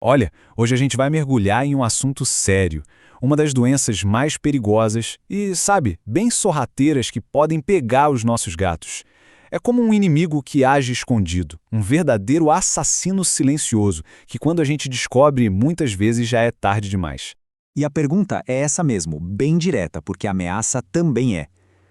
Olha, hoje a gente vai mergulhar em um assunto sério, uma das doenças mais perigosas e, sabe, bem sorrateiras que podem pegar os nossos gatos. É como um inimigo que age escondido, um verdadeiro assassino silencioso, que quando a gente descobre, muitas vezes já é tarde demais. E a pergunta é essa mesmo, bem direta, porque a ameaça também é.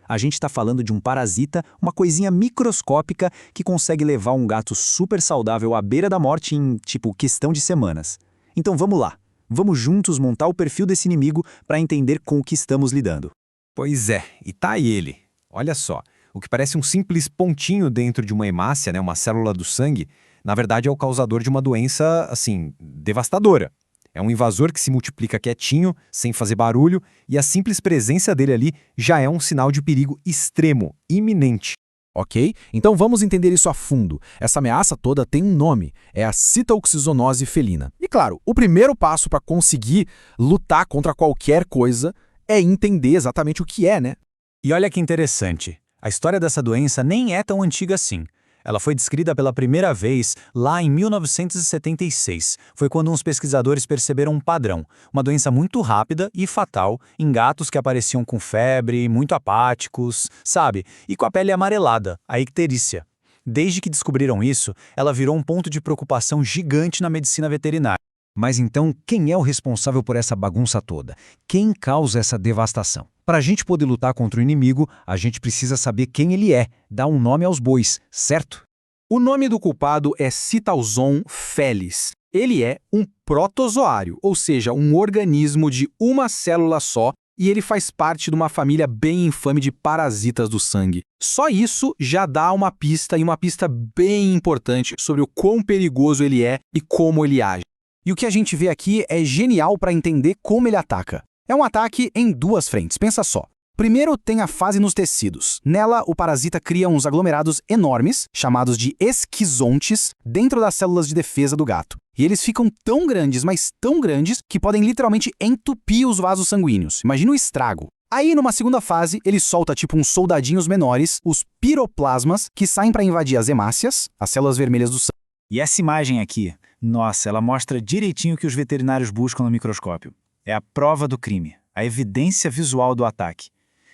A gente está falando de um parasita, uma coisinha microscópica que consegue levar um gato super saudável à beira da morte em, tipo, questão de semanas. Então vamos lá, vamos juntos montar o perfil desse inimigo para entender com o que estamos lidando. Pois é, e tá aí ele. Olha só, o que parece um simples pontinho dentro de uma hemácia, né, uma célula do sangue, na verdade é o causador de uma doença, assim, devastadora. É um invasor que se multiplica quietinho, sem fazer barulho, e a simples presença dele ali já é um sinal de perigo extremo, iminente. Ok? Então vamos entender isso a fundo. Essa ameaça toda tem um nome, é a citoxizonose felina. E claro, o primeiro passo para conseguir lutar contra qualquer coisa é entender exatamente o que é, né? E olha que interessante, a história dessa doença nem é tão antiga assim. Ela foi descrita pela primeira vez lá em 1976. Foi quando uns pesquisadores perceberam um padrão, uma doença muito rápida e fatal em gatos que apareciam com febre, muito apáticos, sabe? E com a pele amarelada, a icterícia. Desde que descobriram isso, ela virou um ponto de preocupação gigante na medicina veterinária. Mas então, quem é o responsável por essa bagunça toda? Quem causa essa devastação? Para a gente poder lutar contra o inimigo, a gente precisa saber quem ele é, dar um nome aos bois, certo? O nome do culpado é Citauson felis. Ele é um protozoário, ou seja, um organismo de uma célula só, e ele faz parte de uma família bem infame de parasitas do sangue. Só isso já dá uma pista, e uma pista bem importante sobre o quão perigoso ele é e como ele age. E o que a gente vê aqui é genial para entender como ele ataca. É um ataque em duas frentes, pensa só. Primeiro tem a fase nos tecidos. Nela, o parasita cria uns aglomerados enormes, chamados de esquizontes, dentro das células de defesa do gato. E eles ficam tão grandes, mas tão grandes, que podem literalmente entupir os vasos sanguíneos. Imagina o estrago. Aí, numa segunda fase, ele solta tipo uns soldadinhos menores, os piroplasmas, que saem para invadir as hemácias, as células vermelhas do sangue. E essa imagem aqui, nossa, ela mostra direitinho o que os veterinários buscam no microscópio. É a prova do crime, a evidência visual do ataque.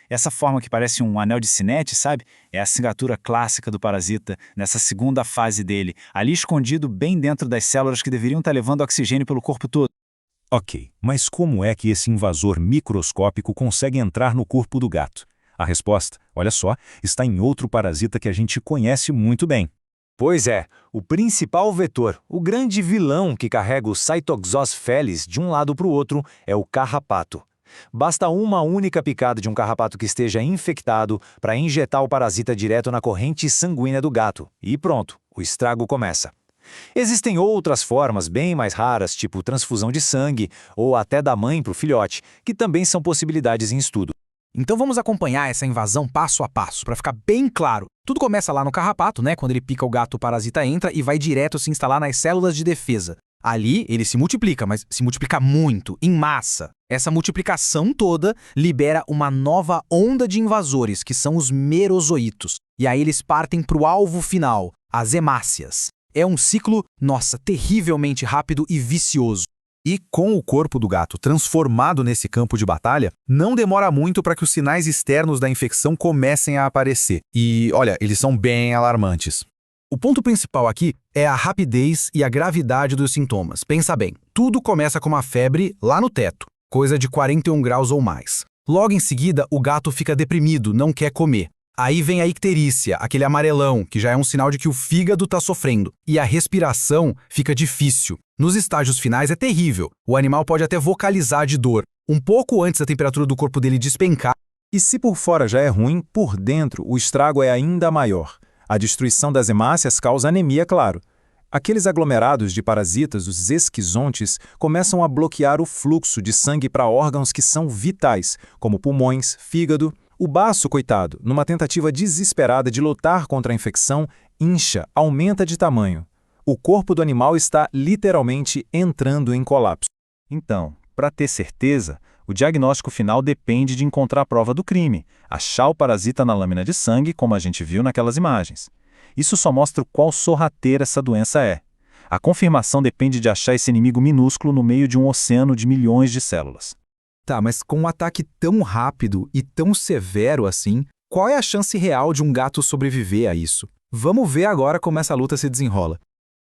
Essa forma que parece um anel de cinete, sabe? É a assinatura clássica do parasita, nessa segunda fase dele, ali escondido bem dentro das células que deveriam estar levando oxigênio pelo corpo todo. Ok, mas como é que esse invasor microscópico consegue entrar no corpo do gato? A resposta, olha só, está em outro parasita que a gente conhece muito bem. Pois é, o principal vetor, o grande vilão que carrega o Cytoxos felis de um lado para o outro é o carrapato. Basta uma única picada de um carrapato que esteja infectado para injetar o parasita direto na corrente sanguínea do gato. E pronto, o estrago começa. Existem outras formas bem mais raras, tipo transfusão de sangue ou até da mãe para o filhote, que também são possibilidades em estudo. Então vamos acompanhar essa invasão passo a passo, para ficar bem claro. Tudo começa lá no carrapato, né? Quando ele pica o gato, o parasita entra e vai direto se instalar nas células de defesa. Ali, ele se multiplica, mas se multiplica muito, em massa. Essa multiplicação toda libera uma nova onda de invasores, que são os merozoítos. E aí eles partem para o alvo final, as hemácias. É um ciclo, nossa, terrivelmente rápido e vicioso. E com o corpo do gato transformado nesse campo de batalha, não demora muito para que os sinais externos da infecção comecem a aparecer. E, olha, eles são bem alarmantes. O ponto principal aqui é a rapidez e a gravidade dos sintomas. Pensa bem, tudo começa com uma febre lá no teto, coisa de 41 graus ou mais. Logo em seguida, o gato fica deprimido, não quer comer. Aí vem a icterícia, aquele amarelão, que já é um sinal de que o fígado está sofrendo. E a respiração fica difícil. Nos estágios finais é terrível. O animal pode até vocalizar de dor, um pouco antes da temperatura do corpo dele despencar. E se por fora já é ruim, por dentro o estrago é ainda maior. A destruição das hemácias causa anemia, claro. Aqueles aglomerados de parasitas, os esquizontes, começam a bloquear o fluxo de sangue para órgãos que são vitais, como pulmões, fígado. O baço, coitado, numa tentativa desesperada de lutar contra a infecção, incha, aumenta de tamanho. O corpo do animal está literalmente entrando em colapso. Então, para ter certeza, o diagnóstico final depende de encontrar a prova do crime, achar o parasita na lâmina de sangue, como a gente viu naquelas imagens. Isso só mostra o qual sorrateira essa doença é. A confirmação depende de achar esse inimigo minúsculo no meio de um oceano de milhões de células. Tá, mas com um ataque tão rápido e tão severo assim, qual é a chance real de um gato sobreviver a isso? Vamos ver agora como essa luta se desenrola.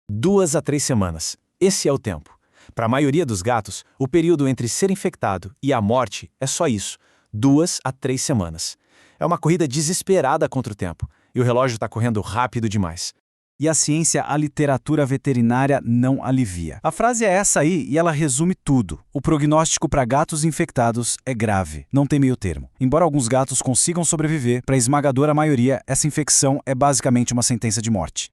2 a 3 semanas. Esse é o tempo. Para a maioria dos gatos, o período entre ser infectado e a morte é só isso, 2 a 3 semanas. É uma corrida desesperada contra o tempo, e o relógio está correndo rápido demais. E a ciência, a literatura veterinária não alivia. A frase é essa aí e ela resume tudo. O prognóstico para gatos infectados é grave, não tem meio termo. Embora alguns gatos consigam sobreviver, para a esmagadora maioria, essa infecção é basicamente uma sentença de morte.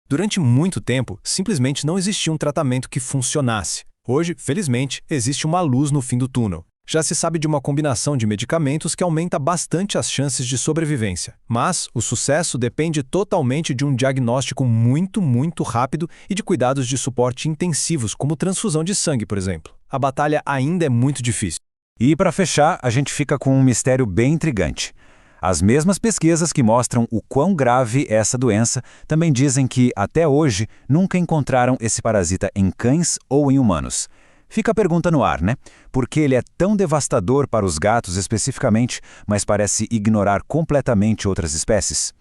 Durante muito tempo, simplesmente não existia um tratamento que funcionasse. Hoje, felizmente, existe uma luz no fim do túnel. Já se sabe de uma combinação de medicamentos que aumenta bastante as chances de sobrevivência. Mas o sucesso depende totalmente de um diagnóstico muito rápido e de cuidados de suporte intensivos, como transfusão de sangue, por exemplo. A batalha ainda é muito difícil. E para fechar, a gente fica com um mistério bem intrigante. As mesmas pesquisas que mostram o quão grave é essa doença também dizem que, até hoje, nunca encontraram esse parasita em cães ou em humanos. Fica a pergunta no ar, né? Por que ele é tão devastador para os gatos especificamente, mas parece ignorar completamente outras espécies?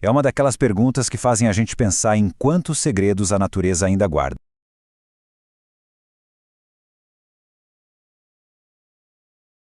É uma daquelas perguntas que fazem a gente pensar em quantos segredos a natureza ainda guarda.